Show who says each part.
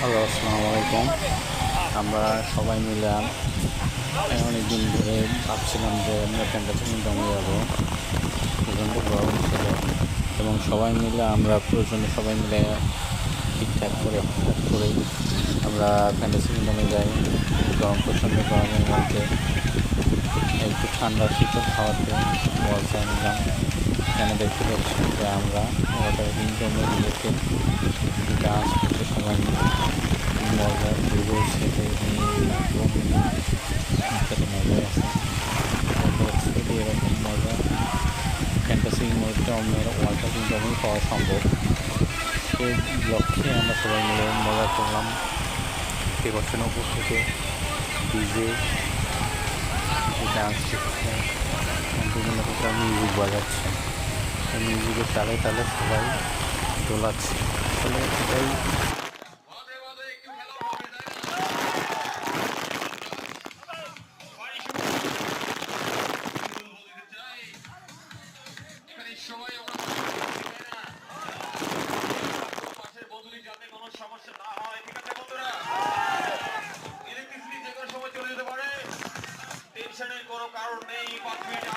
Speaker 1: Hello, আসসালামু আলাইকুম। আমরা সবাই মিলে অনেক দিন ধরে ভাবছিলাম যে আমরা ক্যাম্পাসে জমে যাবো। প্রচণ্ড গরম ছিল এবং সবাই মিলে আমরা প্রয়োজনে সবাই মিলে ঠিকঠাক করে হঠাৎ করে আমরা ফ্যান্টাসি কিংডমে যাই। প্রচণ্ড গরমের মধ্যে একটু ঠান্ডা শীতল হাওয়াতে মজা নিলাম। এখানে দেখতে পাচ্ছি যে আমরা ওয়াটার কিংডমে রিলেটেড ডান্স করতে সবাই মজা ভিডিও সেটে সাথে মজা আছে। যদি এরকম মজা ফ্যান্টাসির মধ্যে আমরা ওয়াটার কিংডমেই পাওয়া সম্ভব। সেই লক্ষ্যে আমরা সবাই মিলে মজা করলাম। এবছর উপর থেকে ডিজে ডান্স করছে, বিভিন্ন প্রকার মিউজিক বাজাচ্ছে, মিউজিকের তালে তালে সবাই দোলাচ্ছে। আসলে এটাই
Speaker 2: যাতে কোনো সমস্যা না হয়। ঠিক আছে বন্ধুরা, ইলেকট্রিসিটি যে কোনো সময় চলে যেতে পারে, টেনশনের কোনো কারণ নেই। 5 মিনিট